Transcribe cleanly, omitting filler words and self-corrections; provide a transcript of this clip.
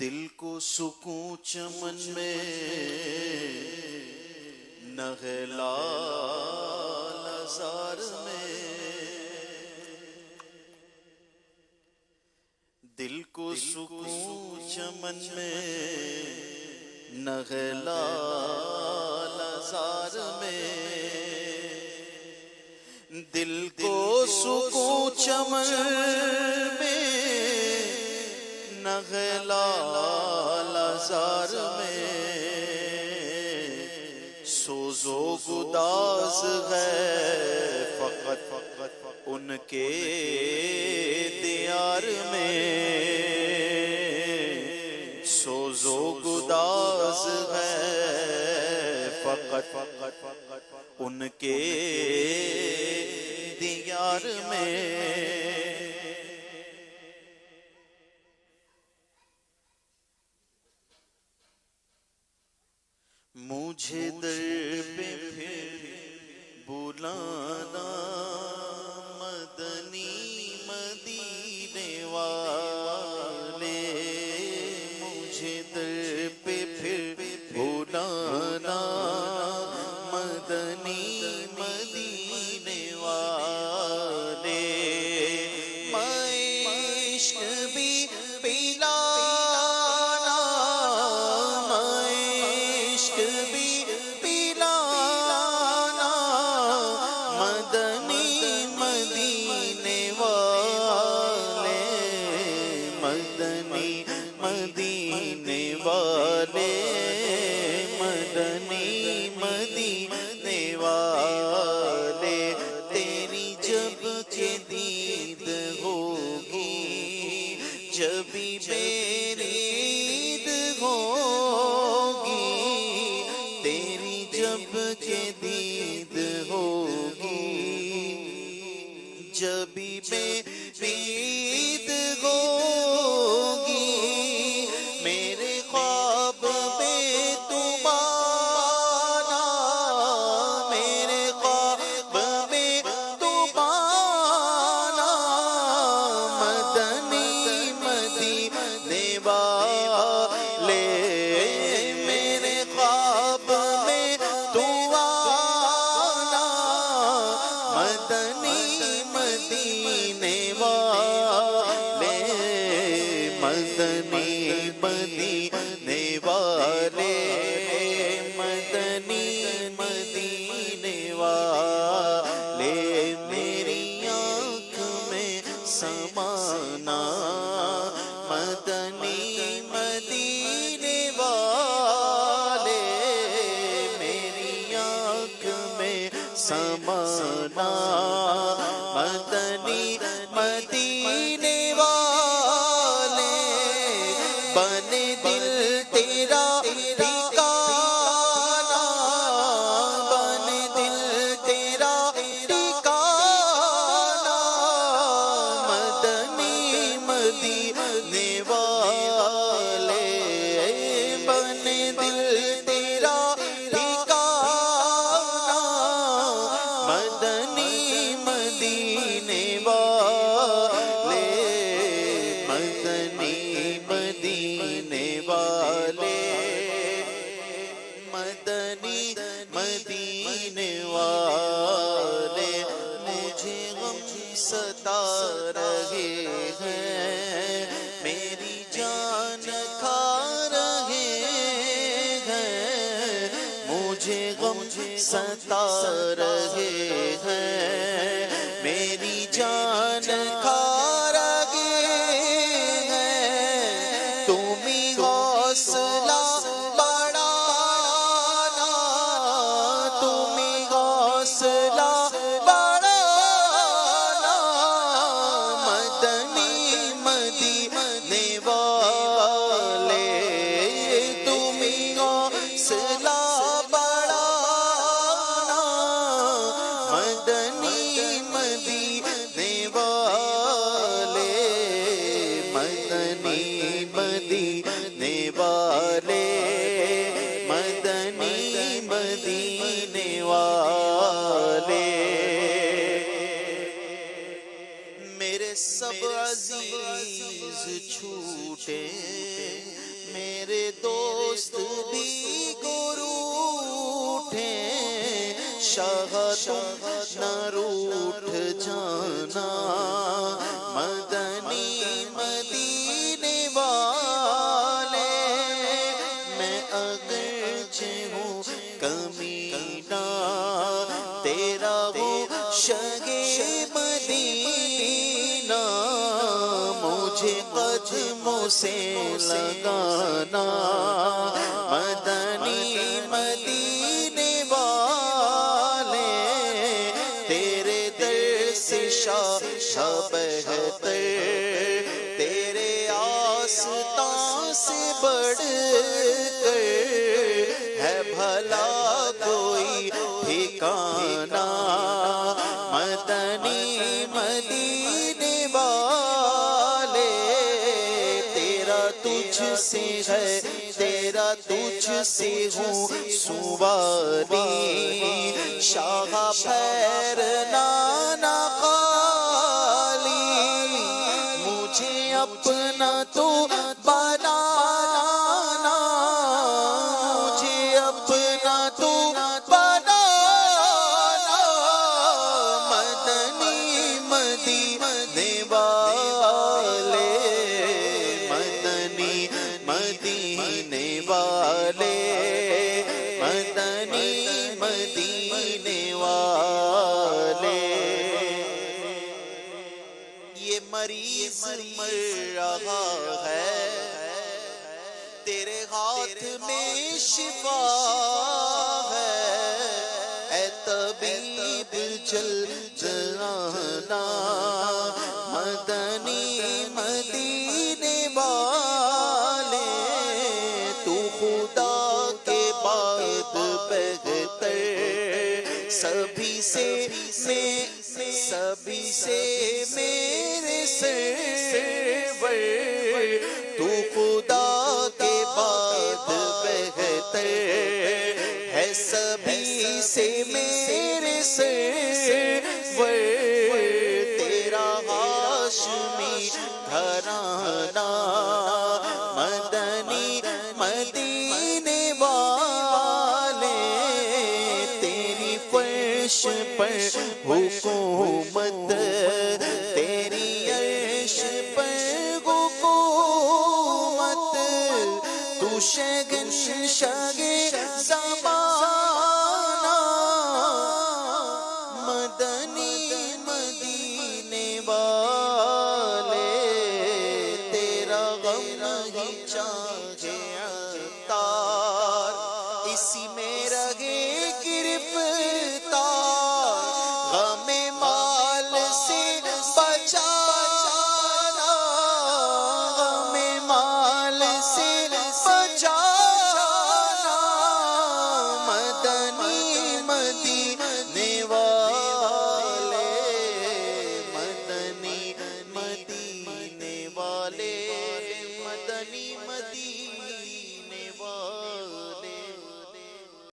دل کو سکون چمن میں نغلا لزار میں، دل کو سکون چمن میں نغلا لزار میں، دل کو سکون چمن میں نغلا لزار میں، سوز و گداز ہے فقط ان کے دیار میں، سوز و گداز ہے فقط ان کے دیار میں، مجھے در پہ پھر بلانا مدنی مدینے والے، مجھے در پہ پھر بلانا مدنی مدینے والے، میں عشق بھی پلانا، میں عشق بھی پلانا مدنی مدینے والے، مدنی مدینے والے، مدنی مدینے والے، تیری جب کہ دید ہوگی جبھی میری عید ہوگی، تیری جب کہ دید ہوگی جبھی میری عید ہوگی، میرے خواب میں تم آنا، میرے خواب میں تم آنا مدنی مدینے والے، میرے خواب میں تم آنا مدنی مدینے والے، مدنی مدینے والے، مدنی مدینے والے، میری آنکھ میں سمانا مدنی مدینے والے، میری آنکھ میں سمانا مدنی مدینے والے، بنے دل تیرا ٹھکانا، بنے دل تیرا ٹھکانا مدنی مدینے والے، بنے دل تیرا ٹھکانا مدنی مدینے والے، مدنی مدینے والے، مدنی مدینے والے، مجھے غم ستا رہے ہیں، میری جان کھا رہے ہیں، مجھے غم ستا رہے ہیں، میری جان کھا رہے ہیں، تم ہی حوصلہ بڑھانا، تم ہی حوصلہ بڑھانا مدنی مدینے والے، تم ہی حوصلہ بڑھانا مدنی مدینے والے، مدنی مدینے والے، مدنی مدینے والے، میرے سب عزیز چھوٹے تم نہ روٹھ جانا مدنی مدینے والے میں اگرچہ ہوں کمینہ تیرا ہوں شگے مدینہ مجھے قدموں سے لگانا مدنی مدینے والے تیرے در سے شاہ بہتر تیرے آستان سے بڑھ کر ہے بھلا کوئی ٹھکانہ مدنی مدینے والے تیرا تجھ سے ہے تیرا تجھ سے ہوں سواری شاہ پھیرنا نہ خالی مجھے اپنا تو بنانا مجھے اپنا تو بنانا مدنی مدینے والے مدنی مدینے والے مدنی مدینے والے یہ مریض مر رہا ہے تیرے ہاتھ میں شفا ہے اے طبیب جلد آنا مدنی مدینے والے تو خدا کے بعد بہتر سبھی سے میرے سرور تو خدا کے بعد بہتر ہے سبھی سے میرے سرور تیرا ہاشمی گھرانہ مدنی مدینے والے تیری فرش پر حکومت تیری عرش پر حکومت تو شہنشاہ زمانہ مدنی مدینے والے تیرا غم نہیں چاہے